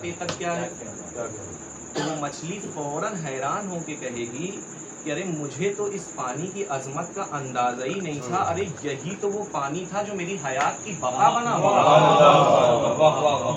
आते तक क्या है। तो वो मछली फौरन हैरान होके कहेगी कि अरे मुझे तो इस पानी की अजमत का अंदाजा ही नहीं था, अरे यही तो वो पानी था जो मेरी हयात की बका बना हुआ।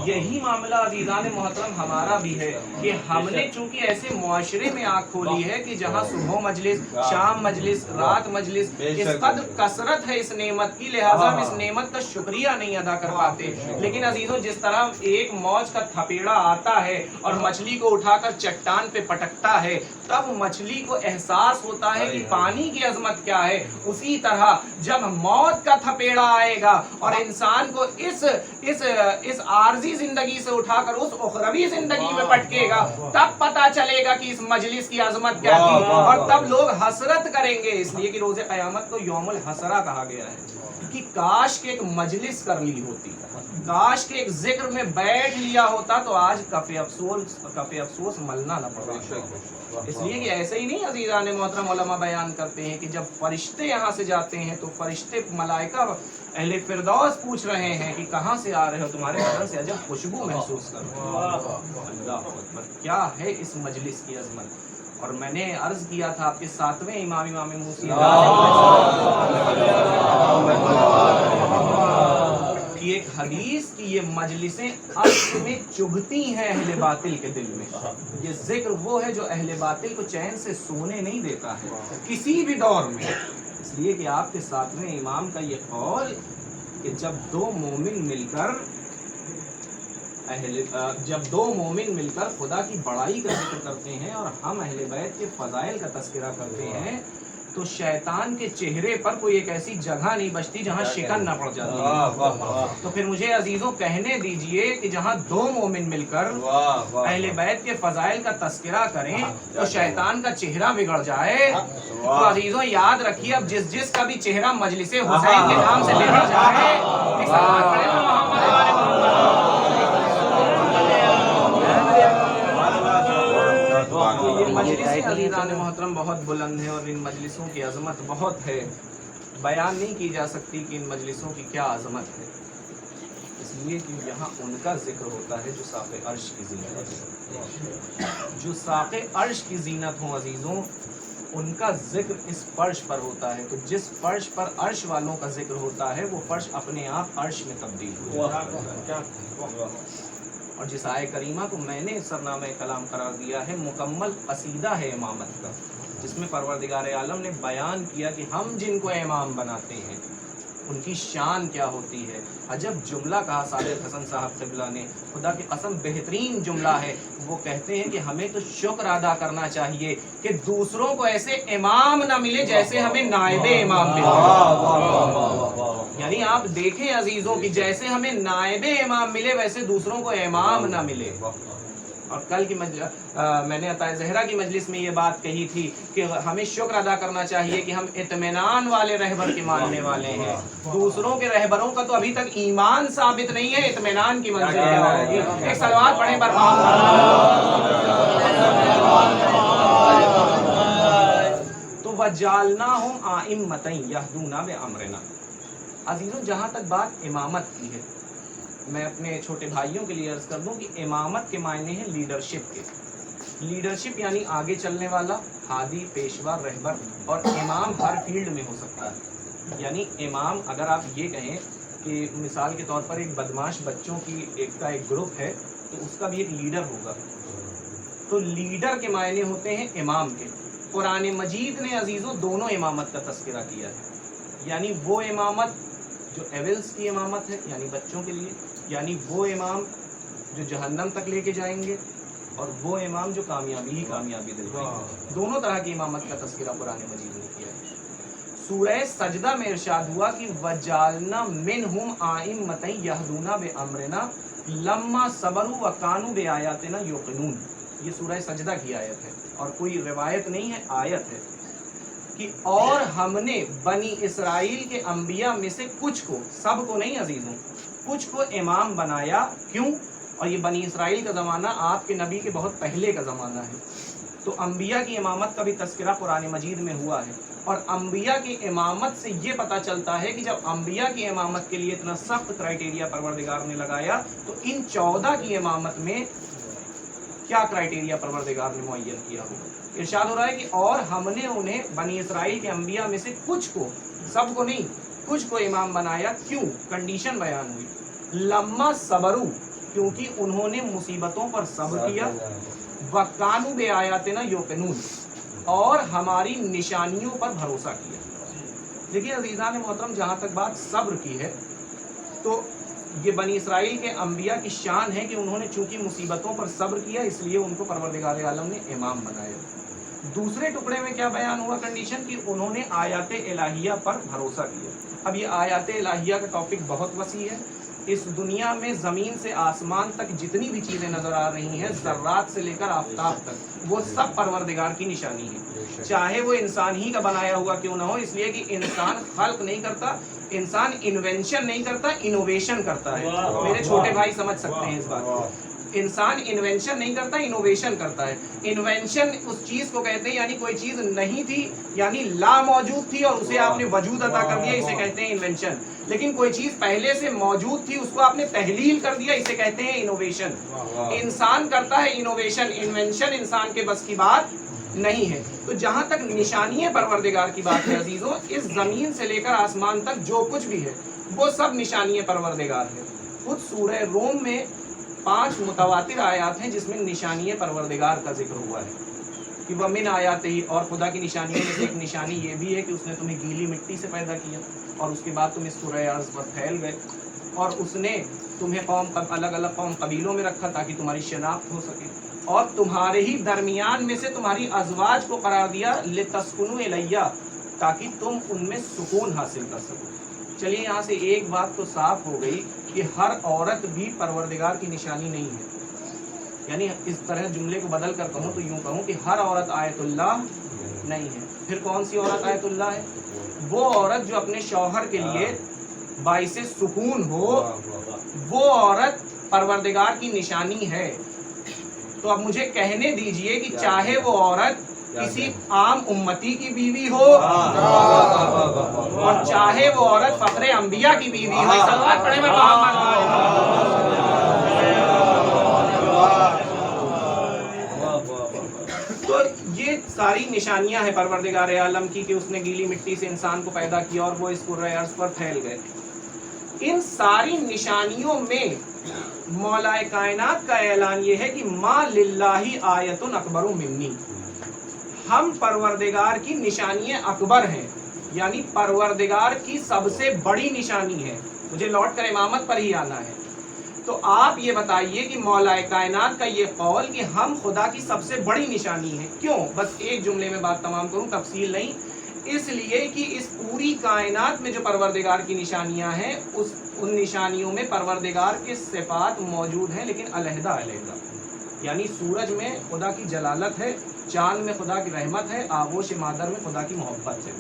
यही मामला अजीज़ान मोहतरम हमारा भी है कि हमने चूंकि ऐसे मुआशरे में आँख खोली है कि जहाँ सुबह मजलिस, शाम मजलिस, रात मजलिस, इस कदर कसरत है इस नेमत की, लिहाजा हम इस नेमत का शुक्रिया नहीं अदा कर पाते। लेकिन अजीजों, जिस तरह एक मौज का थपेड़ा आता है और मछली को उठाकर चट्टान पे पटकता है, तब मछली को एहसास होता है कि पानी की अजमत क्या है, उसी तरह जब मौत का थपेड़ा आएगा और इंसान को इस आर्जी जिंदगी से उठाकर उस उखरवी जिंदगी में पटकेगा, तब पता चलेगा कि इस मजलिस की अजमत क्या थी, और तब लोग हसरत करेंगे। इसलिए कि रोज़े क़यामत को यौमुल हसरा कहा गया है कि काश के एक मजलिस कर ली होती, काश के एक जिक्र में बैठ लिया होता तो आज कफ़े अफसोस मलना न पड़ता। इसलिए कि ऐसे ही नहीं अज़ीज़ान मोहतरम उलमा बयान करते हैं कि जब फरिश्ते यहाँ से जाते हैं तो फरिश्ते मलाइका अहले फिरदौस पूछ रहे हैं कि कहाँ से आ रहे हो, तुम्हारे बदन से अजब खुशबू महसूस कर रहे हो। अल्लाह अकबर, क्या है इस मजलिस की अजमत। और मैंने अर्ज किया था आपके सातवें इमाम मूसी की एक हदीस की ये मजलिसें असल में चुभती हैं अहले बातिल के दिल में। ये जिक्र वो है जो अहले बातिल को चैन से सोने नहीं देता है किसी भी दौर में। इसलिए कि आपके सातवें इमाम का ये कौल कि जब दो मोमिन मिलकर खुदा की बड़ाई का जिक्र करते हैं और हम अहले बैत के फजाइल का तस्करा करते हैं, तो शैतान के चेहरे पर कोई एक ऐसी जगह नहीं बचती जहां शिकन न पड़ जाती। तो फिर मुझे अजीजों कहने दीजिए कि जहां दो मोमिन मिलकर अहले बैत के फजाइल का तस्करा करें तो शैतान का चेहरा बिगड़ जाए। तो अजीजों याद रखिए, अब जिस का भी चेहरा मजलिसे हुसैन के नाम से बिगड़ जाए, मजलिसें अज़ीज़ान मोहतरम बहुत बुलंद है और इन मजलिसों की अज़मत बहुत है, बयान नहीं की जा सकती कि इन मजलिसों की क्या अज़मत है। इसलिए कि यहाँ उनका जिक्र होता है जो साक़े अर्श की ज़ीनत है, जो साक़े अर्श की ज़ीनत हों अज़ीज़ों, उनका जिक्र इस फर्श पर होता है। तो जिस फर्श पर अर्श वालों का जिक्र होता है वो फर्श अपने आप अर्श में तब्दील हो जाता है। और जिस आय करीमा को मैंने सरनामे कलाम करार दिया है, मुकम्मल कसीदा है इमामत का, जिसमें परवरदिगार आलम ने बयान किया कि हम जिनको इमाम बनाते हैं उनकी शान क्या होती है। अजब जुमला कहा सादिक हसन साहब क़िबला ने, खुदा की कसम बेहतरीन जुमला है। वो कहते हैं कि हमें तो शुक्र अदा करना चाहिए कि दूसरों को ऐसे इमाम ना मिले जैसे हमें नायबे इमाम मिले। यानी आप देखें अजीजों की, जैसे हमें नायबे इमाम मिले वैसे दूसरों को इमाम ना मिले। और कल की मैंने अता ज़हरा की मजलिस में ये बात कही थी कि हमें शुक्र अदा करना चाहिए कि हम इत्मीनान वाले रहबर के मानने वाले हैं। दूसरों के रहबरों का तो अभी तक ईमान साबित नहीं है, इत्मीनान की मंजिल है। एक सलवात पढ़े पर तो वजालनाहुम आइम्मतन यहदूना बिअमरिना। अजीजों, जहाँ तक बात इमामत की है, मैं अपने छोटे भाइयों के लिए अर्ज कर दूं कि इमामत के मायने हैं लीडरशिप के। लीडरशिप यानी आगे चलने वाला, हादी, पेशवा, रहबर। और इमाम हर फील्ड में हो सकता है। यानी इमाम, अगर आप ये कहें कि मिसाल के तौर पर एक बदमाश बच्चों की एक ग्रुप है तो उसका भी एक लीडर होगा। तो लीडर के मायने होते हैं इमाम के। कुरान मजीद ने अजीज़ों दोनों इमामत का तस्करा किया है। यानी वो इमामत जो एविल्स की इमामत है, यानी बच्चों के लिए, यानी वो इमाम जो जहन्नम तक लेके जाएंगे, और वो इमाम जो कामयाबी दिलवाएंगे। दोनों तरह की इमामत का तस्करा कुरान मजीद ने किया है। सूरह सजदा में इरशाद हुआ कि वजालना मिनहुम आइम्मतन यहदूना बिअमरिना लम्मा सबरू व कानू बिआयातिना युक़िनून। ये सूरह सजदा की आयत है और कोई रिवायत नहीं है, आयत है कि और हमने बनी इसराइल के अंबिया में से कुछ को, सब को नहीं अजीजों, कुछ को इमाम बनाया। क्यों? और ये बनी इसराइल का ज़माना आपके नबी के बहुत पहले का ज़माना है। तो अंबिया की इमामत का भी तस्करा कुरान मजीद में हुआ है। और अंबिया की इमामत से ये पता चलता है कि जब अंबिया की इमामत के लिए इतना सख्त क्राइटेरिया परवरदिगार ने लगाया, तो इन 14 की इमामत में क्या क्राइटेरिया परवरदिगार ने मुअय्यन किया होगा। इरशाद हो रहा है कि और हमने उन्हें बनी इसराइल के अंबिया में से कुछ को, सबको नहीं, कुछ को इमाम बनाया। क्यों? कंडीशन बयान हुई, लम्मा सबरू, क्योंकि उन्होंने मुसीबतों पर सब्र किया, वकानु बे आयातिना युकिनून, और हमारी निशानियों पर भरोसा किया। देखिए अज़ीज़ान मोहतरम, जहाँ तक बात सब्र की है तो ये बनी इसराइल के अंबिया की शान है कि उन्होंने चूंकि मुसीबतों पर सब्र किया इसलिए उनको परवरदिगार आलम ने इमाम बनाया। दूसरे टुकड़े में क्या बयान हुआ कंडीशन कि उन्होंने आयात इलाहिया पर भरोसा किया। अब ये आयात इलाहिया का टॉपिक बहुत वसी है। इस दुनिया में ज़मीन से आसमान तक जितनी भी चीज़ें नज़र आ रही हैं, ज़र्रात से लेकर आफ्ताब तक, वो सब परवरदिगार की निशानी है, चाहे वो इंसान ही का बनाया हुआ क्यों ना हो। इसलिए कि इंसान खल्क नहीं करता, इंसान इन्वेंशन नहीं करता, इनोवेशन करता है। मेरे छोटे भाई समझ सकते हैं इस बात को। इंसान इन्वेंशन नहीं करता, इनोवेशन करता है। इन्वेंशन उस चीज को कहते हैं, यानी कोई चीज नहीं थी, यानी ला मौजूद थी और उसे आपने वजूद अता कर दिया, इसे कहते हैं इन्वेंशन। लेकिन कोई चीज पहले से मौजूद थी, उसको आपने तहलील कर दिया, इसे कहते हैं इनोवेशन। इंसान करता है इनोवेशन, इन्वेंशन इंसान के बस की बात नहीं है। तो जहाँ तक निशानी परवरदिगार की बात है अजीजों, इस जमीन से लेकर आसमान तक जो कुछ भी है वो सब निशानी परवरदिगार है। खुद सूरह रोम में 5 मुतवातिर आयात हैं जिसमें निशानी परवरदिगार का जिक्र हुआ है कि वह मिन आयात ही, और खुदा की निशानियों में से एक निशानी ये भी है कि उसने तुम्हें गीली मिट्टी से पैदा किया और उसके बाद तुम इस सूरह अर्ज़ पर फैल गए, और उसने तुम्हें अलग अलग कौम कबीलों में रखा ताकि तुम्हारी शनाख्त हो सके, और तुम्हारे ही दरमियान में से तुम्हारी अज़वाज को करार दिया लितस्कुनु इलैया, ताकि तुम उनमें सुकून हासिल कर सको। चलिए यहाँ से एक बात तो साफ हो गई कि हर औरत भी परवरदिगार की निशानी नहीं है। यानी इस तरह जुमले को बदल कर कहूँ तो यूँ कहूँ कि हर औरत आयतुल्लाह नहीं है। फिर कौन सी औरत आयतुल्लाह है? वो औरत जो अपने शौहर के लिए बाइसे सुकून हो, वो औरत परवरदिगार की निशानी है। तो अब मुझे कहने दीजिए कि चाहे वो औरत किसी आम उम्मती की बीवी हो और चाहे वो औरत फखरे अंबिया की बीवी हो, सल्लल्लाहु अलैहि वसल्लम। तो ये सारी निशानियां हैं परवरदिगार आलम की कि उसने गीली मिट्टी से इंसान को पैदा किया और वो इस कुर्रे अर्ज़ पर फैल गए। इन सारी निशानियों में मौलाए कायनात का ऐलान ये है कि मा लिल्लाही आयतुन अकबरु मिन्नी, हम परवरदिगार की निशानियां अकबर हैं, यानी परवरदिगार की सबसे बड़ी निशानी है। मुझे लौट कर इमामत पर ही आना है। तो आप ये बताइए कि मौलाए कायनात का ये कौल कि हम खुदा की सबसे बड़ी निशानी है, क्यों? बस एक जुमले में बात तमाम करूं, तफसील नहीं। इसलिए कि इस पूरी कायनात में जो परवरदिगार की निशानियां हैं, उन निशानियों में परवरदिगार के सिफात मौजूद हैं, लेकिन अलहदा अलहदा। यानी सूरज में खुदा की जलालत है, चांद में खुदा की रहमत है, आगोश मादर में खुदा की मोहब्बत है,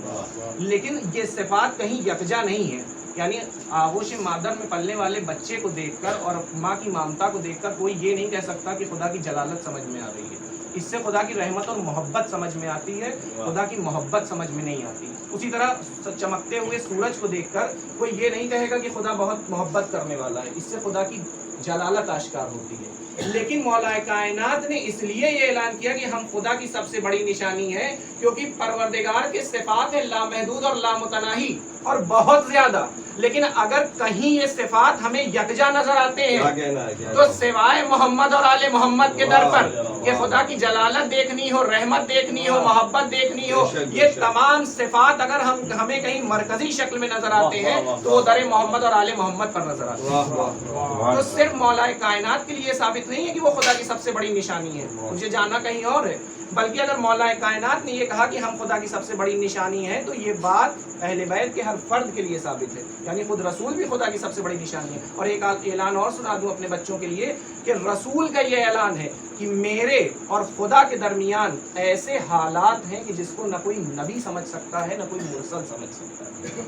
लेकिन ये सिफात कहीं यकजा नहीं है। यानी आगोश मादर में पलने वाले बच्चे को देखकर और माँ की ममता को देखकर कोई ये नहीं कह सकता कि खुदा की जलालत समझ में आ रही है। इससे खुदा की रहमत और मोहब्बत समझ में आती है, खुदा की मोहब्बत समझ में नहीं आती। उसी तरह चमकते हुए सूरज को देखकर कोई ये नहीं कहेगा कि खुदा बहुत मोहब्बत करने वाला है, इससे खुदा की जलालत आश्कार होती है। लेकिन मौलाए कायनात ने इसलिए ये ऐलान किया कि हम खुदा की सबसे बड़ी निशानी है, क्योंकि परवरदिगार के सिफात है लामहदूद और लामुतनाही और बहुत ज्यादा। लेकिन अगर कहीं ये सिफात हमें यकजा नजर आते हैं तो सिवाय मोहम्मद और आले मोहम्मद के दर पर कि खुदा की जलालत देखनी हो, रहमत देखनी हो, मोहब्बत देखनी हो, ये तमाम सिफात अगर हमें कहीं मरकजी शक्ल में नजर आते हैं तो वो दर मोहम्मद और आले मोहम्मद पर नजर आते हैं। तो सिर्फ मौलाए कायनात के लिए साबित नहीं है कि वो खुदा की सबसे बड़ी निशानी है, मुझे जानना कहीं और है। बल्कि अगर मौलाए कायनात ने ये कहा कि हम खुदा की सबसे बड़ी निशानी है, तो ये बात अहले बैत के हर फर्द के लिए साबित है। यानी खुद रसूल भी खुदा की सबसे बड़ी निशानी है। और एक ऐलान और सुना दूं अपने बच्चों के लिए कि रसूल का ये ऐलान है कि मेरे और खुदा के दरमियान ऐसे हालात हैं कि जिसको न कोई नबी समझ सकता है, न कोई मुरसल समझ सकता है।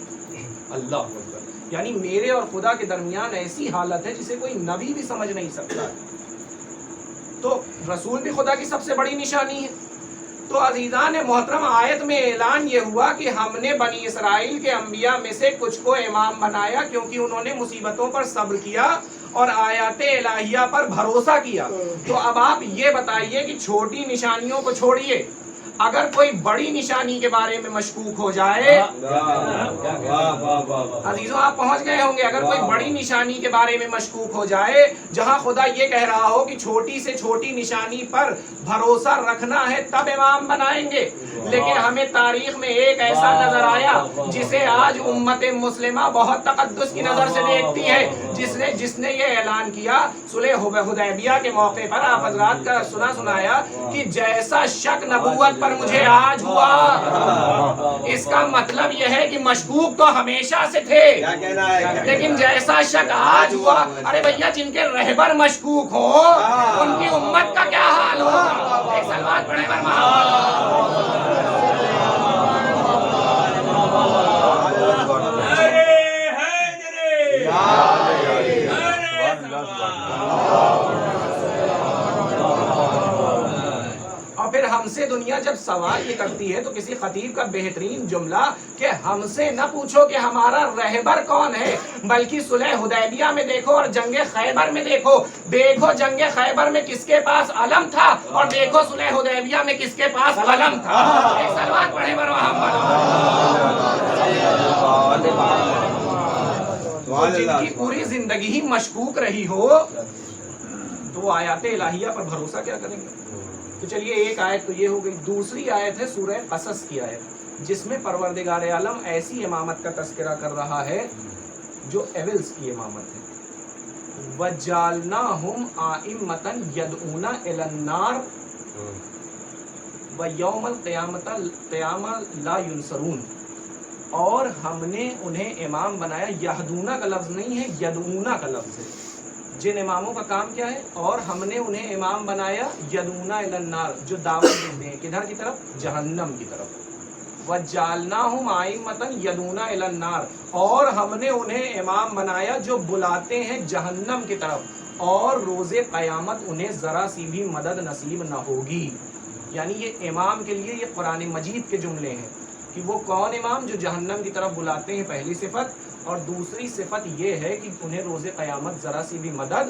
अल्लाह अकबर। यानी मेरे और खुदा के दरमियान ऐसी हालत है जिसे कोई नबी भी समझ नहीं सकता है। तो रसूल भी खुदा की सबसे बड़ी निशानी है। तो अजीज़ान मोहतरम, आयत में ऐलान ये हुआ कि हमने बनी इसराइल के अंबिया में से कुछ को इमाम बनाया क्योंकि उन्होंने मुसीबतों पर सब्र किया اور آیات الہیہ پر بھروسہ کیا، تو اب آپ یہ بتائیے کہ چھوٹی نشانیوں کو چھوڑیے، اگر کوئی بڑی نشانی کے بارے میں مشکوک ہو جائے، عزیزوں آپ پہنچ گئے ہوں گے، اگر کوئی بڑی نشانی کے بارے میں مشکوک ہو جائے جہاں خدا یہ کہہ رہا ہو کہ چھوٹی سے چھوٹی نشانی پر بھروسہ رکھنا ہے تب امام بنائیں گے، لیکن ہمیں تاریخ میں ایک ایسا نظر آیا جسے آج امت مسلمہ بہت تقدس کی نظر سے دیکھتی ہے، جس نے یہ اعلان کیا صلح حدیبیہ کے موقع پر، آپ حضرات کا سنایا کہ جیسا شک نبوت پر مجھے آج ہوا، اس کا مطلب یہ ہے کہ مشکوک تو ہمیشہ سے تھے، لیکن جیسا شک آج ہوا، ارے بھیا جن کے رہبر مشکوک ہو ان کی امت کا کیا حال ہوگا؟ ایک سلوات پڑھیں بر اور پھر ہم سے دنیا جب سوال یہ کرتی ہے تو کسی خطیب کا بہترین جملہ کہ ہم سے نہ پوچھو کہ ہمارا رہبر کون ہے، بلکہ صلح حدیبیہ میں دیکھو اور جنگ خیبر میں دیکھو جنگ خیبر میں کس کے پاس علم تھا اور دیکھو صلح حدیبیہ میں کس کے پاس قلم تھا۔ ایک صلوات پڑھیں بر محمد۔ جن کی پوری زندگی ہی مشکوک رہی ہو تو وہ آیات الہیہ پر بھروسہ کیا کریں گے؟ تو چلیے ایک آیت تو یہ ہو گئی، دوسری آیت ہے سورہ قصص کی آیت، جس میں پروردگار عالم ایسی امامت کا تذکرہ کر رہا ہے جو ایولز کی امامت ہے۔ وَجَعَلْنَاهُمْ أَئِمَّةً يَدْعُونَ إِلَى النَّارِ وَيَوْمَ الْقِيَامَةِ لَا يُنصَرُونَ، اور ہم نے انہیں امام بنایا، یہدونا کا لفظ نہیں ہے، یدعونا کا لفظ ہے۔ جن اماموں کا کام کیا ہے؟ اور ہم نے انہیں امام بنایا یدعونا الی النار، جو دعوت دیتے ہیں کدھر کی طرف؟ جہنم کی طرف۔ وَجَعَلْنَاهُمْ أَئِمَّةً يَدْعُونَ إِلَى النَّارِ، اور ہم نے انہیں امام بنایا جو بلاتے ہیں جہنم کی طرف، اور روز قیامت انہیں ذرا سی بھی مدد نصیب نہ ہوگی۔ یعنی یہ امام کے لیے یہ قرآن مجید کے جملے ہیں کہ وہ کون امام؟ جو جہنم کی طرف بلاتے ہیں، پہلی صفت، اور دوسری صفت یہ ہے کہ انہیں روز قیامت ذرا سی بھی مدد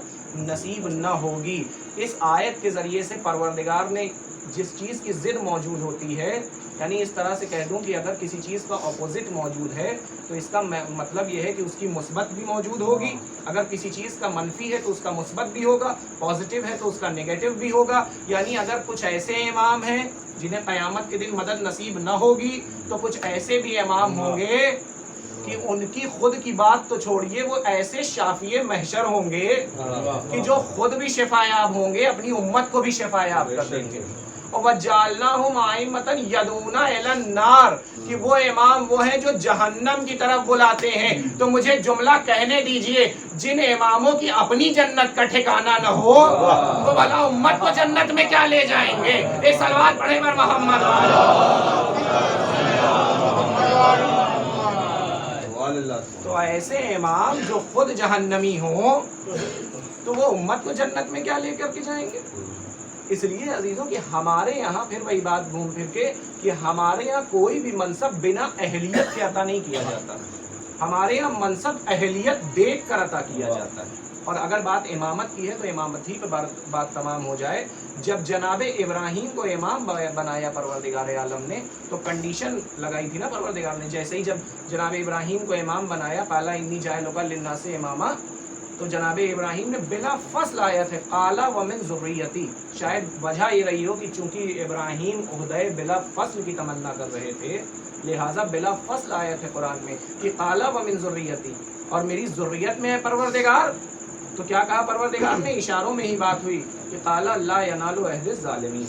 نصیب نہ ہوگی۔ اس آیت کے ذریعے سے پروردگار نے جس چیز کی ضد موجود ہوتی ہے، یعنی اس طرح سے کہہ دوں کہ اگر کسی چیز کا اپوزٹ موجود ہے تو اس کا مطلب یہ ہے کہ اس کی مثبت بھی موجود ہوگی، اگر کسی چیز کا منفی ہے تو اس کا مثبت بھی ہوگا، پازیٹیو ہے تو اس کا نیگیٹو بھی ہوگا۔ یعنی اگر کچھ ایسے امام ہیں جنہیں قیامت کے دن مدد نصیب نہ ہوگی، تو کچھ ایسے بھی امام ہوں گے کہ ان کی خود کی بات تو چھوڑیے، وہ ایسے شافی محشر ہوں گے کہ جو خود بھی شفایاب ہوں گے، اپنی امت کو بھی شفایاب کر دیں گے۔ وَجَعَلْنَاهُمْ أَئِمَّةً يَدْعُونَ إِلَى النَّارِ، کہ وہ امام وہ ہیں جو جہنم کی طرف بلاتے ہیں۔ تو مجھے جملہ کہنے دیجئے، جن اماموں کی اپنی جنت کا ٹھکانہ نہ ہو وہ بھلا امت کو جنت میں کیا لے جائیں گے؟ ایک صلوات پڑھیں بر محمد۔ تو ایسے امام جو خود جہنمی ہوں تو وہ امت کو جنت میں کیا لے کر کے جائیں گے؟ اس لیے عزیزوں کہ ہمارے یہاں پھر وہی بات گھوم پھر کے کہ ہمارے یہاں کوئی بھی منصب بنا اہلیت کے عطا نہیں کیا جاتا، ہمارے یہاں منصب اہلیت دیکھ کر عطا کیا جاتا ہے۔ اور اگر بات امامت کی ہے تو امامت ہی پہ بات تمام ہو جائے۔ جب جناب ابراہیم کو امام بنایا پروردگار عالم نے تو کنڈیشن لگائی تھی نا پروردگار نے، جیسے ہی جب جناب ابراہیم کو امام بنایا، قال انی جاعلک للناس اماما، تو جناب ابراہیم نے بلا فصل آیت ہے قال ومن ذریتی، شاید وجہ یہ رہی ہو کہ چونکہ ابراہیم عہدہ بلا فصل کی تمنا کر رہے تھے، لہٰذا بلا فصل آیت ہے قرآن میں کہ قال ومن ذریتی، اور میری ذریت میں ہے پروردگار۔ تو کیا کہا پروردگار نے؟ اشاروں میں ہی بات ہوئی کہ قال لا ینال عہد الظالمین،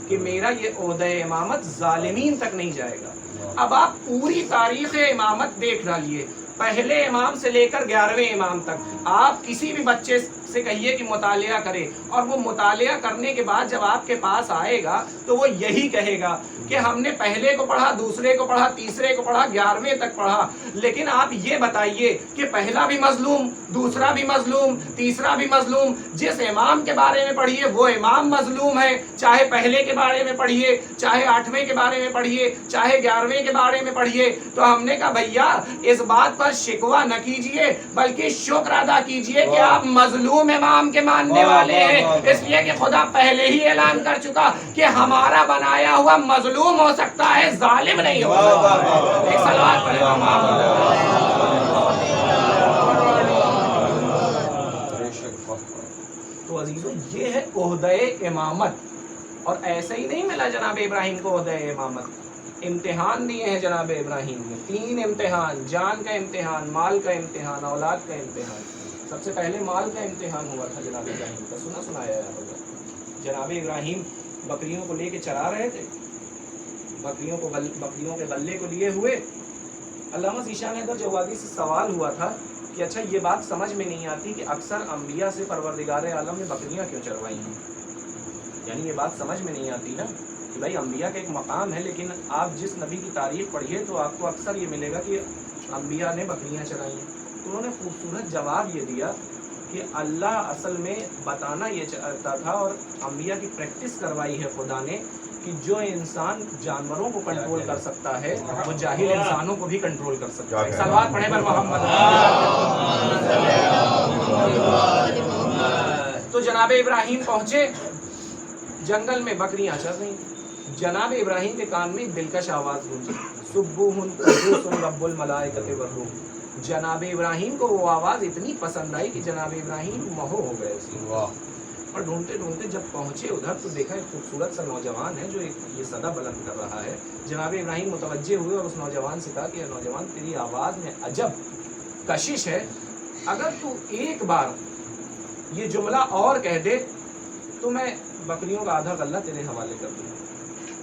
کہ میرا یہ عہدہ امامت ظالمین تک نہیں جائے گا۔ اب آپ پوری تاریخ امامت دیکھ ڈالیے، پہلے امام سے لے کر 11ویں امام تک، آپ کسی بھی بچے से कहिए कि मुतालिया करे, और वो मुतालिया करने के बाद जब आपके पास आएगा तो वो यही कहेगा कि हमने पहले को पढ़ा, दूसरे को पढ़ा, तीसरे को पढ़ा, 11वें तक पढ़ा, लेकिन आप ये बताइए कि पहला भी मजलूम, दूसरा भी मजलूम, तीसरा भी मजलूम, जिस इमाम के बारे में पढ़िए वो इमाम मजलूम है, चाहे पहले के बारे में पढ़िए, चाहे 8वें के बारे में पढ़िए, चाहे 11वें के बारे में पढ़िए। तो हमने कहा भैया इस बात पर शिकवा न कीजिए, बल्कि शुक्र अदा कीजिए कि आप मजलूम इमाम के मानने वाले हैं, इसलिए कि खुदा पहले ही ऐलान कर चुका कि हमारा बनाया हुआ मजलूम हो सकता है, जालिम नहीं हो सकता। एक सलावत पढ़े तो अजीजों, ये है ओहदे इमामत। और ऐसे ही नहीं मिला जनाब इब्राहिम को ओहदे इमामत, इम्तिहान दिए हैं जनाब इब्राहिम ने, 3 इम्तिहान, जान का इम्तिहान, माल का इम्तिहान, औलाद का इम्तिहान। सबसे पहले माल का इम्तिहान हुआ था जनाब इब्राहिम का, सुना सुनाया होगा। जनाब इब्राहिम बकरियों को लेके चरा रहे थे, बकरियों के गल्ले को लिए हुए। अल्लामा ज़ीशान हैदर जवादी से सवाल हुआ था कि अच्छा ये बात समझ में नहीं आती कि अक्सर अंबिया से परवरदिगार आलम ने बकरियां क्यों चरवाई हैं। यानी ये बात समझ में नहीं आती ना कि भाई अंबिया का एक मकाम है, लेकिन आप जिस नबी की तारीफ पढ़िए तो आपको अक्सर ये मिलेगा कि अंबिया ने बकरियां चराई हैं। तो उन्होंने खूबसूरत जवाब ये दिया कि अल्लाह असल में बताना ये चाहता था और अंबिया की प्रैक्टिस करवाई है खुदा ने कि जो इंसान जानवरों को कंट्रोल कर सकता है वो जाहिल इंसानों को भी कंट्रोल कर सकता है। सलवात पढ़े पर मोहम्मद। तो जनाब इब्राहिम पहुंचे जंगल में, बकरियां चल रही। जनाब इब्राहिम के कान में दिलकश आवाज गूंजी, सुब्बुहुन कुद्दूसुन रब्बुल मलाइकति वर्रूह। जनाब इब्राहिम को वो आवाज इतनी पसंद आई कि जनाब इब्राहिम मोह हो गए उसकी। और ढूंढते ढूंढते जब पहुंचे उधर तो देखा एक खूबसूरत सा नौजवान है जो ये सदा बुलंद कर रहा है। जनाब इब्राहिम मुतवज्जे हुए और उस नौजवान से कहा कि नौजवान तेरी आवाज़ में अजब कशिश है, अगर तू एक बार ये जुमला और कह दे तो मैं बकरियों का आधा गल्ला तेरे हवाले कर दूँगा।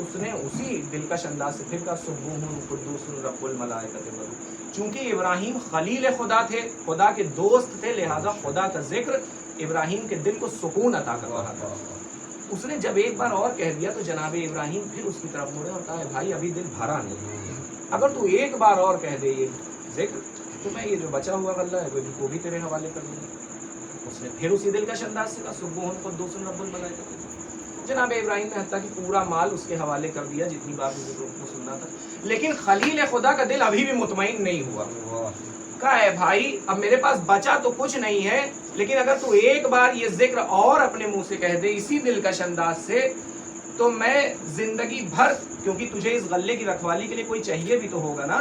उसने उसी दिलकश अंदाज से फिर कहा सुब्बुहुन कुद्दूसुन रब्बुल मलाइकति वर्रूह। चूँकि इब्राहिम खलील खुदा थे, खुदा के दोस्त थे, लिहाजा खुदा का जिक्र इब्राहिम के दिल को सुकून अता कर रहा था। उसने जब एक बार और कह दिया तो जनाब इब्राहिम फिर उसकी तरफ मुड़े और कहा भाई अभी दिल भरा नहीं, अगर तू एक बार और कह दे ये जिक्र तो मैं ये जो बचा हुआ गल्ला है वो भी तेरे हवाले कर दूंगा। उसने फिर उसी दिल का अंदाज से कहा सुब्बुहुन कुद्दूसुन रब्बुल मलाइकति। जनाब इब्राहिम ने हत्ता कि पूरा माल उसके हवाले कर दिया जितनी बार उसको सुनना था, लेकिन खलील खुदा का दिल अभी भी मुतमईन नहीं हुआ। कहा है भाई अब मेरे पास बचा तो कुछ नहीं है, लेकिन अगर तू एक बार ये जिक्र और अपने मुंह से कह दे इसी दिलकश अंदाज से तो मैं जिंदगी भर, क्योंकि तुझे इस गल्ले की रखवाली के लिए कोई चाहिए भी तो होगा ना,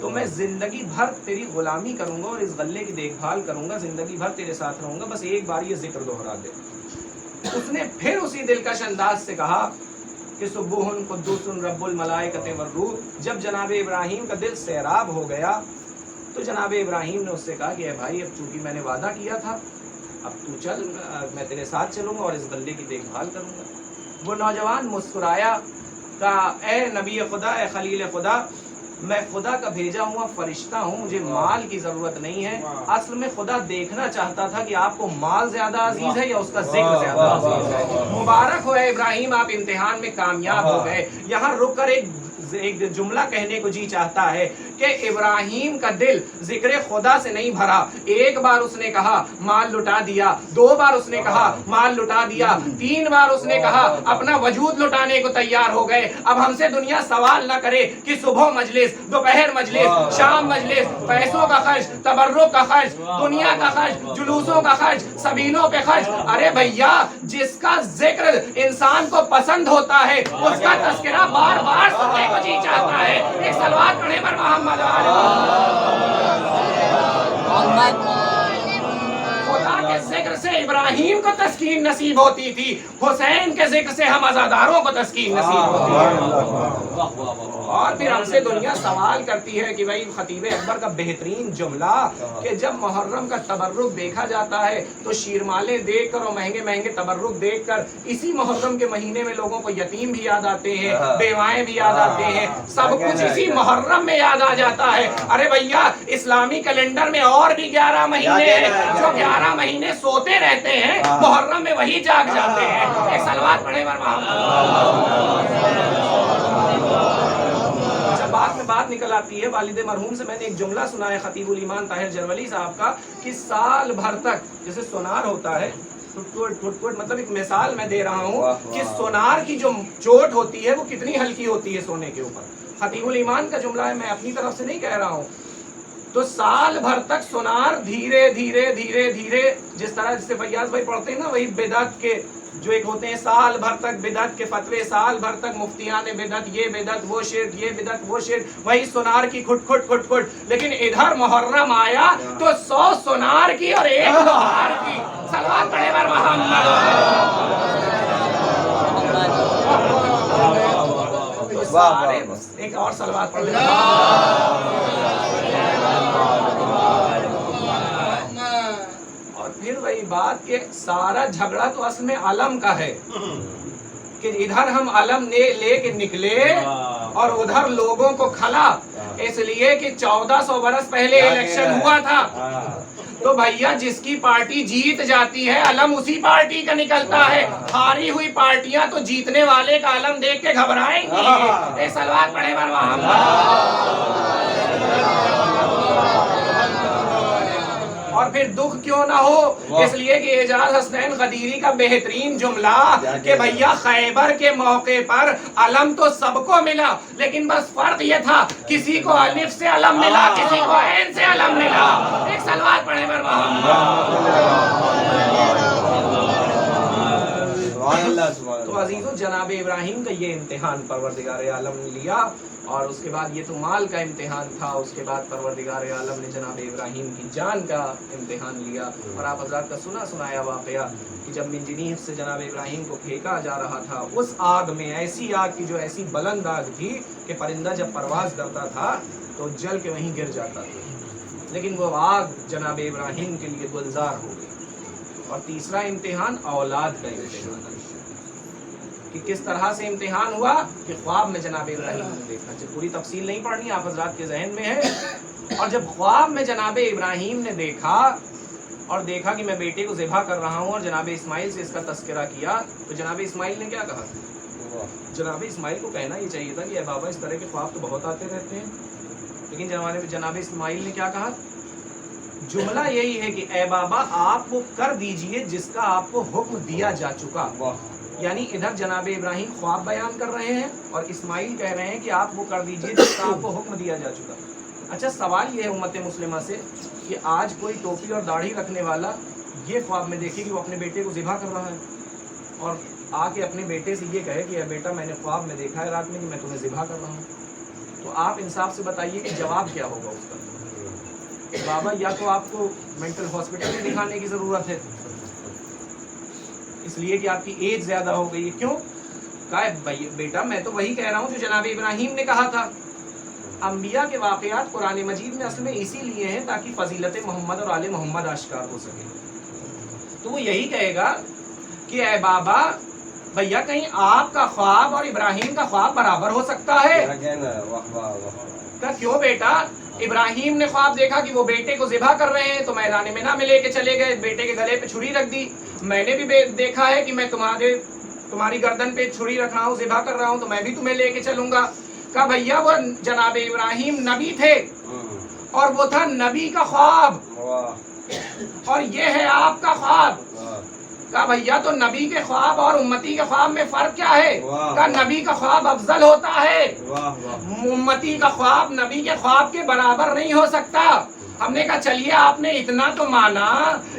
तो मैं जिंदगी भर तेरी गुलामी करूंगा और इस गल्ले की देखभाल करूंगा, जिंदगी भर तेरे साथ रहूंगा, बस एक बार ये जिक्र दोहरा दे। उसने फिर उसी दिलकश अंदाज से कहा कि सुब्बुहुन कुद्दूसुन रब्बुल मलाइकति वर्रूह। जब जनाब इब्राहिम का दिल सैराब हो गया तो जनाब इब्राहिम ने उससे कहा कि भाई अब चूंकि मैंने वादा किया था अब तू चल, मैं तेरे साथ चलूंगा और इस गल्ले की देखभाल करूंगा। वो नौजवान मुस्कुराया, कहा ए नबी खुदा, ए खलील खुदा, मैं खुदा का भेजा हुआ फरिश्ता हूँ, मुझे माल की जरूरत नहीं है। असल में खुदा देखना चाहता था कि आपको माल ज्यादा अजीज है या उसका जिक्र ज्यादा अजीज है। मुबारक हो इब्राहिम, आप इम्तिहान में कामयाब हो गए। यहाँ रुक कर एक जुमला कहने को जी चाहता है कि इब्राहिम का दिल जिक्र खुदा से नहीं भरा। एक बार उसने कहा माल लुटा दिया, 2 बार उसने कहा माल लुटा दिया, 3 बार उसने कहा अपना वजूद लुटाने को तैयार हो गए। अब हमसे दुनिया सवाल ना करे कि सुबह मजलिस, दोपहर मजलिस, शाम मजलिस, पैसों का खर्च, तबर्रुक का खर्च, दुनिया का खर्च, जुलूसों का खर्च, सबीलों पे खर्च। अरे भैया जिसका जिक्र इंसान को पसंद होता है उसका तस्करा बार बार सुनने को जी चाहता है। एक सलवात पढ़े पर मोहम्मद। खुदा के जिक्र से इब्राहिम को तस्कीन नसीब होती थी, हुसैन के जिक्र से हम अज़ादारों को तस्कीन नसीब होती है। और फिर हमसे दुनिया सवाल करती है कि भाई खतीब अकबर का बेहतरीन जुमला कि जब मुहर्रम का तबर्रुक देखा जाता है तो शीरमाले देखकर और महंगे महंगे तबर्रुक देखकर इसी मुहर्रम के महीने में लोगों को यतीम भी याद आते हैं, बेवाएं भी याद आते हैं, सब कुछ इसी मुहर्रम में याद आ जाता है। अरे भैया इस्लामी कैलेंडर में और भी 11 महीने हैं, जो 11 महीने सोते सोते रहते हैं, मुहर्रम में वही जाग जाते हैं। एक सलवात पढ़े अच्छा, बात में बात निकल आती है। वालिद मरहूम से मैंने एक जुमला सुना है खतीबुल ईमान ताहिर जरवली साहब का कि साल भर तक जैसे सोनार होता है, टुट मतलब एक मिसाल मैं दे रहा हूँ कि सोनार की जो चोट होती है वो कितनी हल्की होती है सोने के ऊपर। खतीबुल ईमान का जुमला है, मैं अपनी तरफ से नहीं कह रहा हूँ। तो साल भर तक सोनार धीरे धीरे धीरे धीरे, जिस तरह जिससे फैयाज भाई पढ़ते हैं ना, वही बिदअत के जो एक होते हैं, साल भर तक बिदअत के फतवे, साल भर तक मुफ्तियान बिदअत, ये बिदअत वो शिर्क, ये बिदअत वो शिर्क, वही सोनार की खुट खुट खुट खुट। लेकिन इधर मुहर्रम आया तो 100 सोनार की और 1 लोहार की। सलवात पढ़े बर मोहम्मद। एक और सलवात पढ़ और फिर वही बात के सारा झगड़ा तो असल में अलम का है कि इधर हम अलम लेके निकले और उधर लोगों को खला, इसलिए कि 1400 बरस पहले इलेक्शन हुआ था। तो भैया जिसकी पार्टी जीत जाती है अलम उसी पार्टी का निकलता है। हारी हुई पार्टियां तो जीतने वाले का अलम देख के घबराएंगी। एक सलवात पढ़े बर और फिर दुख क्यों ना हो, इसलिए कि एजाज हसनैन गदीरी का बेहतरीन जुमला कि भैया खैबर के मौके पर अलम तो सबको मिला, लेकिन बस फर्क ये था किसी को अलिफ से अलम मिला, किसी को ऐन से अलम मिला। एक सलवात पढ़े बर तो अजीजों, जनाब इब्राहिम का ये इम्तिहान परवरदिगार आलम ने लिया और उसके बाद ये तो माल का इम्तिहान था, उसके बाद परवरदिगार आलम ने जनाब इब्राहिम की जान का इम्तिहान लिया। और आप हज़रात का सुनाया वाक़या कि जब मिंजनीर से जनाब इब्राहिम को फेंका जा रहा था, उस आग में, ऐसी आग की जो ऐसी बुलंद आग थी कि परिंदा जब परवाज़ करता था तो जल के वहीं गिर जाता था, लेकिन वो आग जनाब इब्राहिम के लिए गुलजार हो गई। और तीसरा इम्तिहान औलाद का इम्तिहान कि किस तरह से इम्तिहान हुआ कि ख्वाब में जनाब इब्राहिम ने देखा। जब पूरी तफसील नहीं पढ़नी, आप हज़रात के जहन में है। और जब ख्वाब में जनाब इब्राहिम ने देखा और देखा कि मैं बेटे को ज़िबा कर रहा हूँ और जनाब इस्माइल से इसका तस्करा किया, तो जनाब इस्माइल ने क्या कहा? जनाब इस्माइल को कहना ये चाहिए था कि बाबा इस तरह के ख्वाब तो बहुत आते रहते हैं, लेकिन जनाब इस्माइल ने क्या कहा? जुमला यही है कि ए बाबा आप वो कर दीजिए जिसका आपको हुक्म दिया जा चुका। यानी इधर जनाब इब्राहिम ख्वाब बयान कर रहे हैं और इस्माइल कह रहे हैं कि आप वो कर दीजिए जिसका आपको हुक्म दिया जा चुका। अच्छा, सवाल ये है उम्मत मुस्लिमा से कि आज कोई टोपी और दाढ़ी रखने वाला ये ख्वाब में देखे कि वो अपने बेटे को ज़िबा कर रहा है और आके अपने बेटे से ये कहे कि बेटा मैंने ख्वाब में देखा है रात में कि मैं तुम्हें ज़िबा कर रहा हूँ, तो आप इंसाफ से बताइए कि जवाब क्या होगा उसका? बाबा या तो आपको मेंटल हॉस्पिटल में दिखाने की ज़रूरत है, इसलिए कि आपकी एज ज़्यादा हो गई है। क्यों? कहा बेटा मैं तो वही कह रहा हूँ जो जनाब इब्राहिम ने कहा था। अंबिया के वाक़यात कुरान मजीद में असल में इसीलिए हैं ताकि फजीलत मोहम्मद और आले मोहम्मद आश्कार हो सके। तो वो यही कहेगा कि ए बाबा भैया कहीं आपका ख्वाब और इब्राहिम का ख्वाब बराबर हो सकता है? क्या क्यों बेटा? इब्राहिम ने ख्वाब देखा कि वो बेटे को ज़िबा कर रहे हैं तो मैदान मिना में लेके चले गए, बेटे के गले पे छुरी रख दी। मैंने भी देखा है कि मैं तुम्हारी गर्दन पे छुरी रख रहा हूँ, ज़िबा कर रहा हूँ, तो मैं भी तुम्हें लेके चलूंगा। कहा भैया वो जनाब इब्राहिम नबी थे और वो था नबी का ख्वाब और ये है आपका ख्वाब। कहा भैया तो नबी के ख्वाब और उम्मती के ख्वाब में फर्क क्या है? कहा नबी का ख्वाब अफजल होता है, उम्मती का ख्वाब नबी के ख्वाब के बराबर नहीं हो सकता। हमने कहा चलिए आपने इतना तो माना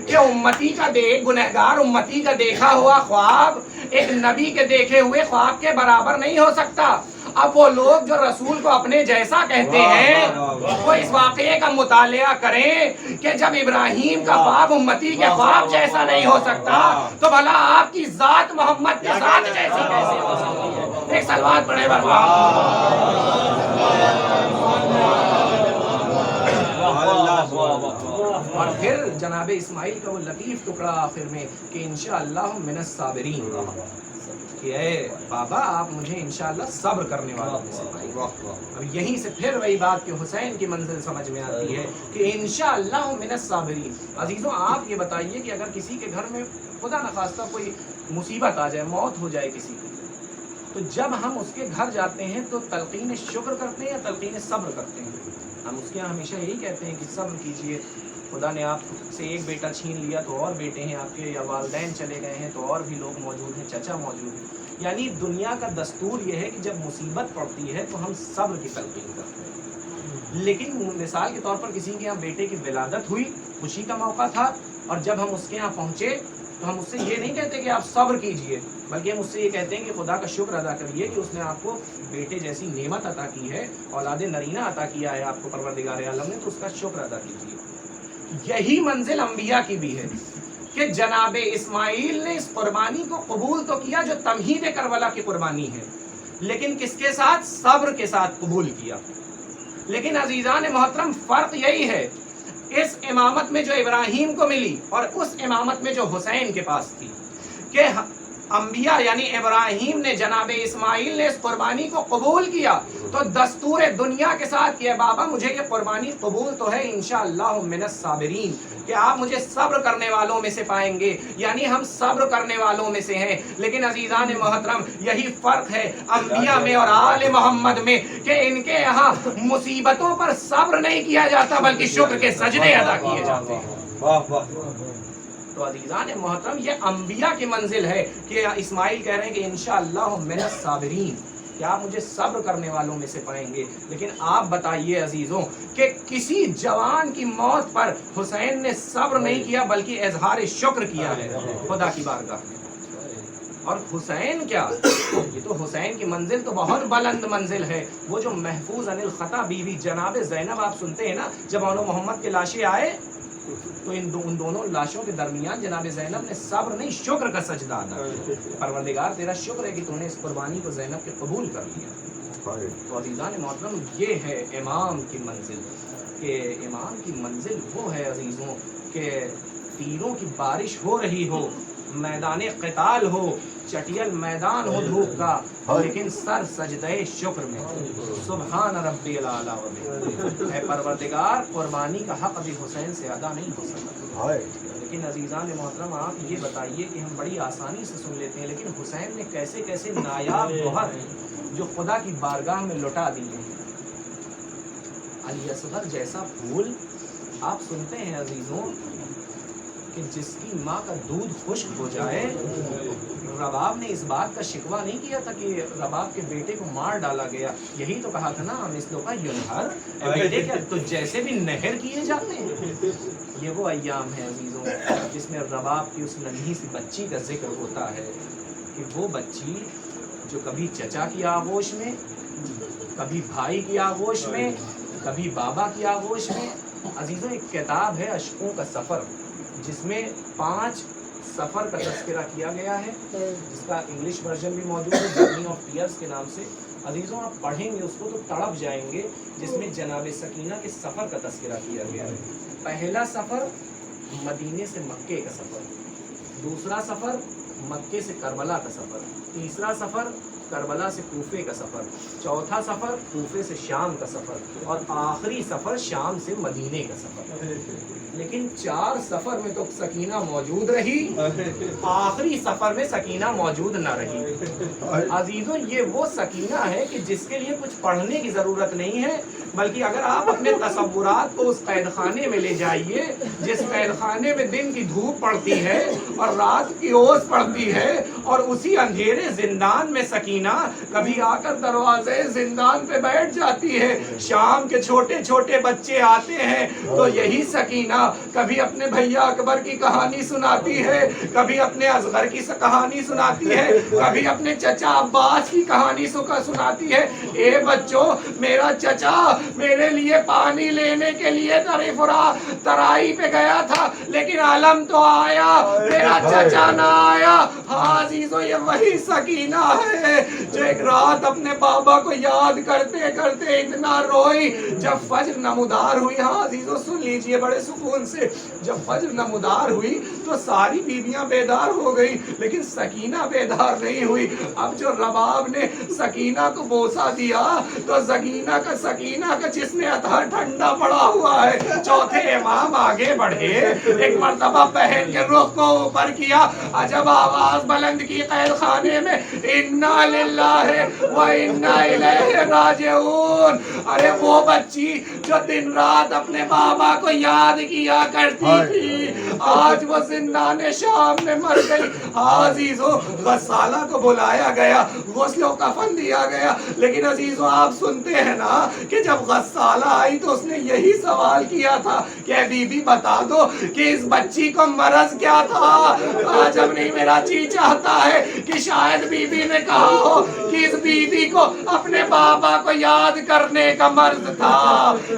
कि उम्मती का गुनहगार उम्मती का देखा हुआ ख्वाब एक नबी के देखे हुए ख्वाब के बराबर नहीं हो सकता। अब वो लोग जो रसूल को अपने जैसा कहते हैं वो इस वाक़ये का मुतालिया करें कि जब इब्राहिम का ख्वाब उम्मती के ख्वाब जैसा नहीं हो सकता तो भला आपकी जात मोहम्मद के साथ जैसी कैसे हो सकती है? एक सलवात पढ़े और फिर जनाब इस्माइल का वो लतीफ़ टुकड़ा आखिर में कि इंशाअल्लाह मिनस साबिरीन। کہ اے بابا آپ مجھے انشاءاللہ صبر کرنے والوں میں سے پائیں گے۔ اب یہیں سے پھر وہی بات کہ حسین کی منزل سمجھ میں آتی ہے کہ انشاءاللہ من الصابرین۔ عزیزوں آپ یہ بتائیے کہ اگر کسی کے گھر میں خدا نخواستہ کوئی مصیبت آ جائے، موت ہو جائے کسی کی، تو جب ہم اس کے گھر جاتے ہیں تو تلقین شکر کرتے ہیں یا تلقین صبر کرتے ہیں؟ ہم اس کے یہاں ہمیشہ یہی کہتے ہیں کہ صبر کیجئے، خدا نے آپ سے ایک بیٹا چھین لیا تو اور بیٹے ہیں آپ کے، یا والدین چلے گئے ہیں تو اور بھی لوگ موجود ہیں، چچا موجود ہیں۔ یعنی دنیا کا دستور یہ ہے کہ جب مصیبت پڑتی ہے تو ہم صبر کی تلقین کرتے ہیں۔ لیکن مثال کے طور پر کسی کے یہاں بیٹے کی ولادت ہوئی، خوشی کا موقع تھا، اور جب ہم اس کے یہاں پہنچے تو ہم اس سے یہ نہیں کہتے کہ آپ صبر کیجئے، بلکہ ہم اس سے یہ کہتے ہیں کہ خدا کا شکر ادا کریے کہ اس نے آپ کو بیٹے جیسی نعمت عطا کی ہے، اولاد نرینہ عطا کیا ہے آپ کو پروردگار عالم نے، تو اس کا شکر ادا کیجیے۔ یہی منزل انبیاء کی بھی ہے کہ جناب اسماعیل نے اس قربانی کو قبول تو کیا جو تمہید کربلا کی قربانی ہے، لیکن کس کے ساتھ؟ صبر کے ساتھ قبول کیا۔ لیکن عزیزان محترم فرق یہی ہے اس امامت میں جو ابراہیم کو ملی اور اس امامت میں جو حسین کے پاس تھی، کہ انبیاء یعنی ابراہیم نے جناب اسماعیل نے اس قربانی کو قبول کیا تو دستور دنیا کے ساتھ کہ بابا مجھے یہ قربانی قبول تو ہے انشاءاللہ من الصابرین، کہ آپ مجھے صبر کرنے والوں میں سے پائیں گے، یعنی ہم صبر کرنے والوں میں سے ہیں۔ لیکن عزیزان محترم یہی فرق ہے انبیاء میں اور آل محمد میں کہ ان کے یہاں مصیبتوں پر صبر نہیں کیا جاتا بلکہ شکر کے سجدے ادا کیے جاتے ہیں۔ تو عزیزان محترم یہ انبیاء کی منزل ہے کہ اسماعیل کہہ رہے ہیں کہ انشاءاللہ من الصابرین، کہ آپ مجھے صبر کرنے والوں میں سے پائیں گے۔ لیکن آپ بتائیے عزیزوں کہ کسی جوان کی موت پر حسین نے صبر نہیں کیا بلکہ اظہار شکر کیا ہے خدا کی بارگاہ میں۔ اور حسین کیا، یہ تو حسین کی منزل تو بہت بلند منزل ہے، وہ جو محفوظ عن الخطا بیوی جناب زینب، آپ سنتے ہیں نا جب انو محمد کے لاشیں آئے تو ان دونوں لاشوں کے درمیان جناب زینب نے صبر نہیں شکر کا سجدہ ادا کیا، پروردگار تیرا شکر ہے کہ تو نے اس قربانی کو زینب کے قبول کر لیا۔ تو عزیزان محترم یہ ہے امام کی منزل، کہ امام کی منزل وہ ہے عزیزوں کہ تیروں کی بارش ہو رہی ہو، میدان قتال ہو، چٹیل میدان ہو دھوپ کا، لیکن سر سجدہ شکر میں، سبحان ربی الاعلیٰ و بحمدہ، اے پروردگار قربانی کا حق ابھی حسین سے ادا نہیں ہو سکا۔ لیکن عزیزان محترم آپ یہ بتائیے کہ ہم بڑی آسانی سے سن لیتے ہیں، لیکن حسین نے کیسے کیسے نایاب گوہر ہیں جو خدا کی بارگاہ میں لٹا دیے ہیں۔ علی اصغر جیسا پھول آپ سنتے ہیں عزیزوں کہ جس کی ماں کا دودھ خشک ہو جائے، رباب نے اس بات کا شکوہ نہیں کیا تھا کہ رباب کے بیٹے کو مار ڈالا گیا، یہی تو کہا تھا نا مثلوں کا ینہر، بیٹے کیا تو جیسے بھی نہر کیے جاتے ہیں۔ یہ وہ ایام ہے عزیزوں جس میں رباب کی اس ننھی سی بچی کا ذکر ہوتا ہے کہ وہ بچی جو کبھی چچا کی آغوش میں، کبھی بھائی کی آغوش میں، کبھی بابا کی آغوش میں۔ عزیزوں ایک کتاب ہے عشقوں کا سفر، جس میں 5 سفر کا تذکرہ کیا گیا ہے، جس کا انگلش ورژن بھی موجود ہے جرنی آف ٹیئرز کے نام سے۔ عزیزوں آپ پڑھیں گے اس کو تو تڑپ جائیں گے، جس میں جناب سکینہ کے سفر کا تذکرہ کیا گیا ہے۔ پہلا سفر مدینے سے مکے کا سفر، دوسرا سفر مکے سے کربلا کا سفر، تیسرا سفر کربلا سے کوفے کا سفر، چوتھا سفر کوفے سے شام کا سفر، اور آخری سفر شام سے مدینے کا سفر۔ لیکن 4 سفر میں تو سکینہ موجود رہی، آخری سفر میں سکینہ موجود نہ رہی۔ عزیزوں یہ وہ سکینہ ہے کہ جس کے لیے کچھ پڑھنے کی ضرورت نہیں ہے، بلکہ اگر آپ اپنے تصورات کو اس قید خانے میں لے جائیے جس قید خانے میں دن کی دھوپ پڑتی ہے اور رات کی اوس پڑتی ہے، اور اسی اندھیرے زندان میں سکینہ کبھی آ کر دروازے زندان پہ بیٹھ جاتی ہے، شام کے چھوٹے چھوٹے بچے آتے ہیں تو یہی سکینہ کبھی اپنے بھیا اکبر کی کہانی سناتی ہے، کبھی اپنے اصغر کی کہانی سناتی ہے، کبھی اپنے چچا عباس کی کہانی سناتی ہے۔ اے بچوں، میرا چچا میرے لیے پانی لینے کے لیے ترائی پہ گیا تھا، لیکن علم تو آیا، میرا چچا نہ آیا۔ ہاں عزیزوں یہ وہی سکینہ ہے جو ایک رات اپنے بابا کو یاد کرتے کرتے اتنا روئی. جب فجر نمودار ہوئی، ہاں عزیزو سن لیجئے بڑے سکون سے، جب فجر نمودار ہوئی تو ساری بیویاں بیدار ہو گئی، لیکن سکینہ بیدار نہیں ہوئی. اب جو رباب نے سکینہ کو بوسہ دیا تو سکینہ کا جسم اطہر ٹھنڈا پڑا ہوا ہے. چوتھے امام آگے بڑھے، ایک مرتبہ بہن کے رخ کو اوپر کیا، عجب آواز بلند کی قید خانے میں، انا للہ و انا الیہ راجعون. ارے وہ بچی جو دن رات اپنے بابا کو یاد کیا کرتی تھی، آج وہ زندان شام میں مر گئی. عزیزو غسالہ کو بلایا گیا، غسل و کفن دیا گیا، لیکن عزیزو آپ سنتے ہیں نا کہ جب غسالہ آئی تو اس نے یہی سوال کیا تھا کہ اے بی بی بتا دو کہ اس بچی کو مرض کیا تھا. جب نہیں میرا جی چاہتا ہے کہ شاید بی بی نے کہا ہو کہ اس بی بی کو اپنے بابا کو یاد کرنے کا مرض تھا،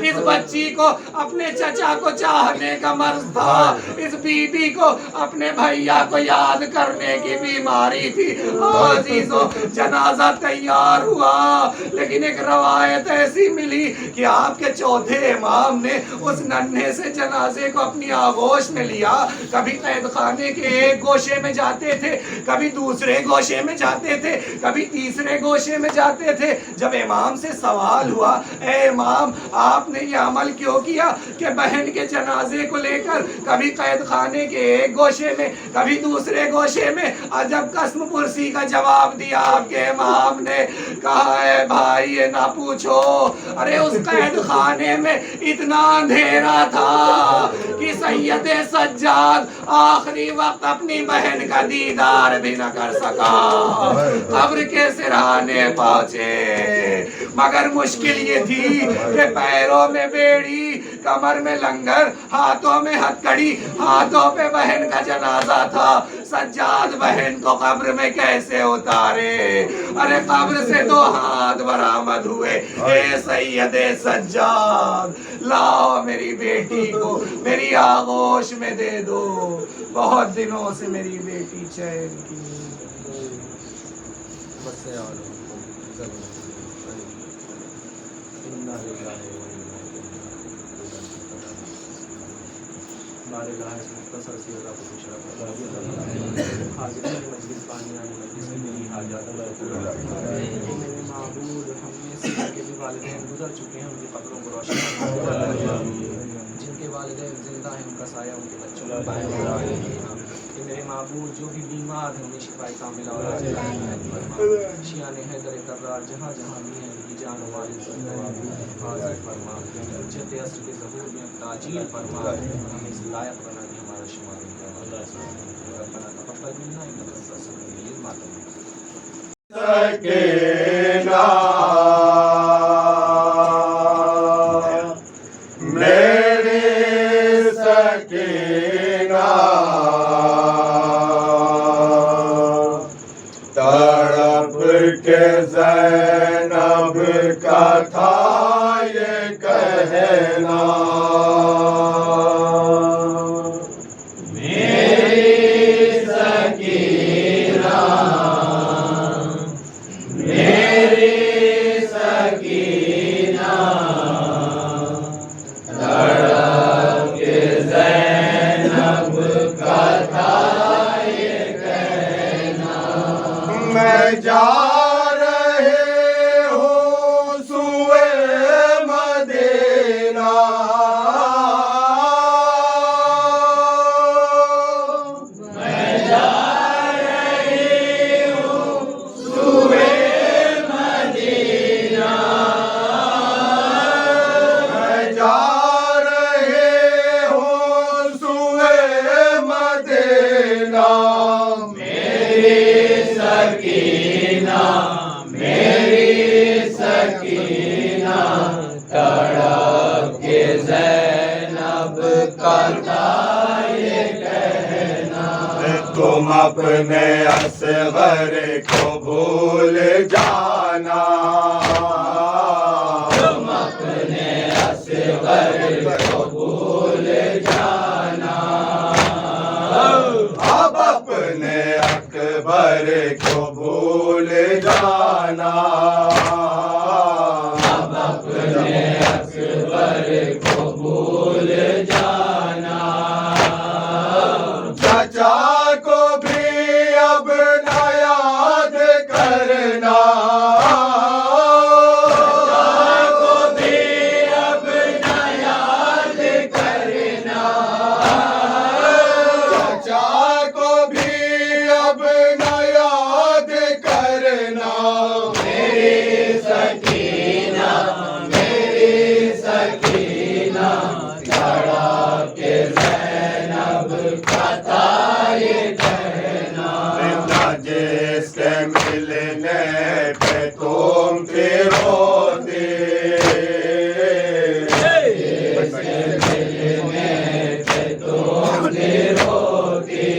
اس بچی کو اپنے چچا کو چاہنے کا مرض تھا، اس بی بی کو اپنے بھیا کو یاد کرنے کی بیماری تھی. عزیزو جنازہ تیار ہوا، لیکن ایک روایت ایسی ملی کہ آپ کے چوتھے امام نے اس ننھے سے جنازے کو اپنی آغوش میں لیا. کبھی قید خانے کے ایک گوشے میں جاتے تھے، کبھی دوسرے گوشے میں جاتے تھے، کبھی تیسرے گوشے میں جاتے تھے. جب امام سے سوال ہوا اے امام آپ نے یہ عمل کیوں کیا کہ بہن کے جنازے کو لے کر کبھی قید خانے کے ایک گوشے میں کبھی دوسرے گوشے میں، عجب قسم پرسی کا جواب دیا آپ کے امام نے. کہا اے بھائی یہ نہ پوچھو، ارے اس قید خانے میں اتنا اندھیرا تھا کہ سید سجاد آخری وقت اپنی بہن کا دیدار بھی نہ کر سکا. قبر کے سرہانے پہنچے، مگر مشکل یہ تھی کہ پیروں میں بیڑی، کمر میں لنگر، ہاتھوں میں ہتھکڑی، ہاتھوں پہ بہن کا جنازہ تھا. سجاد بہن کو قبر میں کیسے اتارے؟ ارے قبر سے 2 ہاتھ برآمد ہوئے. اے سید سجاد لاؤ میری بیٹی کو میری آغوش میں دے دو، بہت دنوں سے میری بیٹی چین کی. مجلس پانی آنے مجلس میں میری حاجات میرے معبود، ہم میں سے جن کے بھی والدین گزر چکے ہیں ان کی قبروں کو روشن فرما، جن کے والدین زندہ ہیں ان کا سایہ ان کے بچوں پر قائم. کہ میرے معبود جو بھی بیمار ہیں انہیں شفاء کاملہ اور عاجلہ عنایت فرما. شیعان حیدر کرار جہاں جہاں بھی ہیں ان کی جان و مال حفاظت فرما. حجت عصر کے ظہور میں تاجیل فرما، ہمیں اس لائق بنا کہ ہمارا شمار ربنا تقبل منا انک انت السمیع العلیم. سکینہ میری سکینہ تڑپ کے زینب کا تھا یہ کہنا، جا رہے ہو سوئے مدینہ، میں جا رہی ہوں سوئے مدینہ، میں جا رہے ہوں سوئے مدینہ. میری سکینہ میری سکینہ تڑپ کے زینب کا تھا یہ کہنا، تم اپنے اصغر کو بھول جانا، تم اپنے اصغر کو بھول جانا، اب اپنے اکبر کو بھول भूल जाना, अब अपने अकबर को भूल जाना, चाचा को भी अब न याद करना, चाचा को भी अब न याद करना, चाचा को भी अब न याद करना, मेरी सकीना, मेरी सकीना, लड़ा के ज़ैनब का था ये कहना, जिसके मिलने पे तुम फिर रोते, जिसके मिलने पे तुम फिर रोते,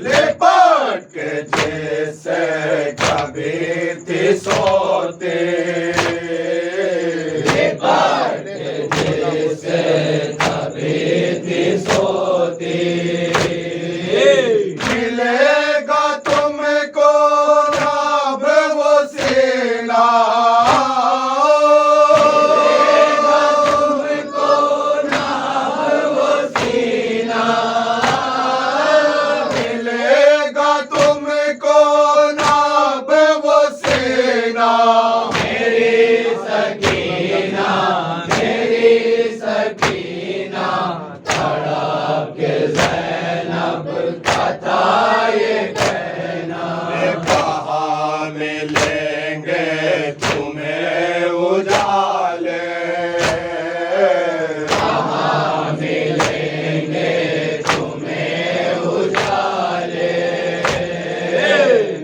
लिपट के जैसे कभी थी सोते, लिपट के जैसे कभी थी सोती, मिलेगा तुमको अब वो सीना, मिलेगा तुमको अब वो सीना, मिलेगा तुमको अब वो सीना, मेरी सकीना, मेरी सकीना, तड़प के ज़ैनब का था ये कहना, कहाँ मिलेंगे तुम्हें उजाले, कहाँ मिलेंगे तुम्हें उजाले,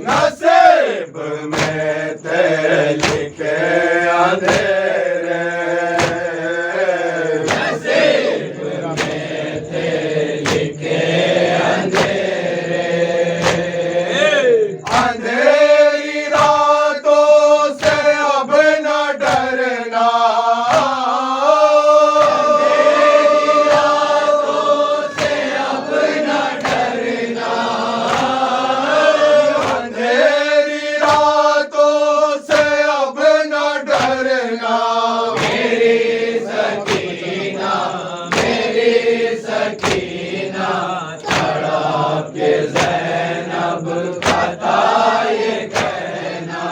नसीब में थे लिखे अंधेरे, नसीब में थे लिखे अंधेरे, अंधेरी रातों से अब न डरना, अंधेरी रातों से अब न डरना, अंधेरी रातों से अब न डरना, मेरी सकीना, मेरी सकीना, तड़प के ज़ैनब का था ये कहना,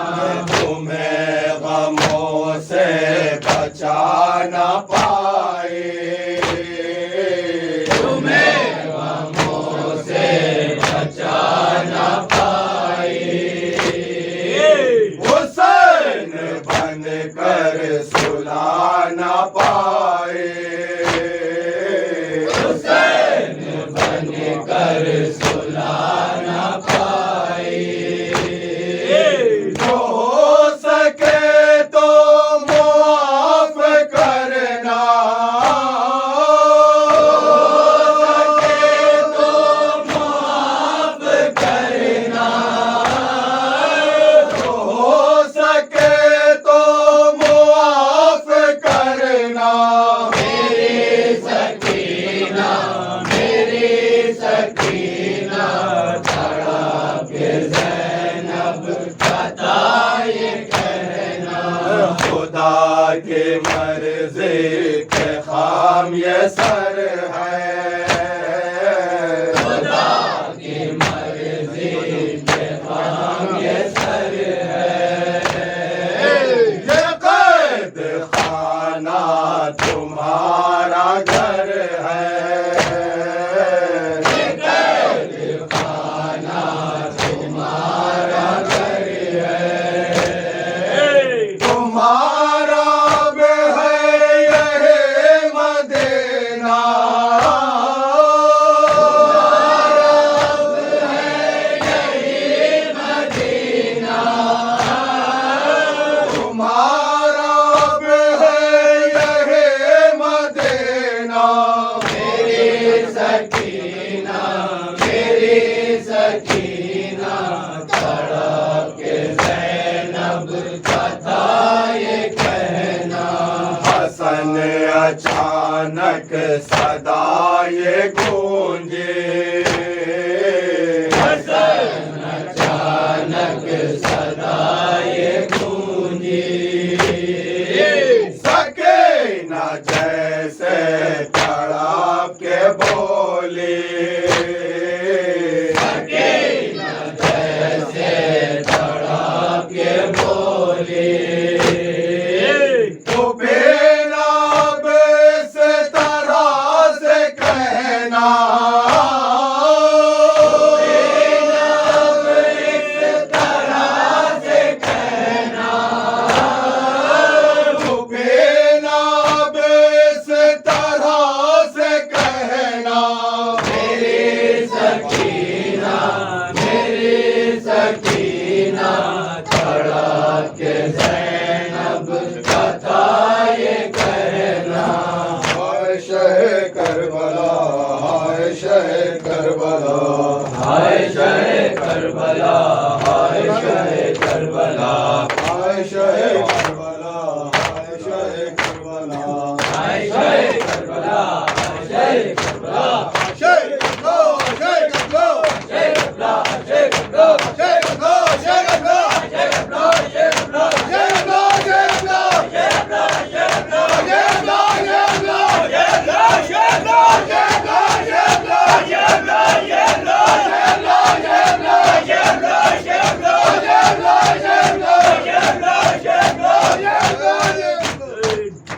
तुम्हें गमों से बचा न पाए, तुम्हें गमों से बचा न पाए, हुसैन बन कर सुला न पाए, हुसैन बन कर सुला न पाए, जो हो सके तो मुआफ करना, हो सके तो मुआफ करना, जो हो सके तो मुआफ करना, मेरी सकीना, मेरी सकीना, तड़प के ज़ैनब का था ये कहना, खुदा के मर्ज़ी के खाम ये सर है, खुदा की मर्ज़ी के खाम ये सर है, ये कैद खाना तुम्हारा घर है, ये कैद खाना तुम्हारा घर है, तुम्हारा अब है यही मदीना, तुम्हारा अब है यही मदीना, तुम्हारा अब है यही मदीना, मेरी सकीना, मेरी सकीना, तड़प के ज़ैनब का था ये कहना, हसन अचानक सदा ये गूंजे, हसन अचानक تک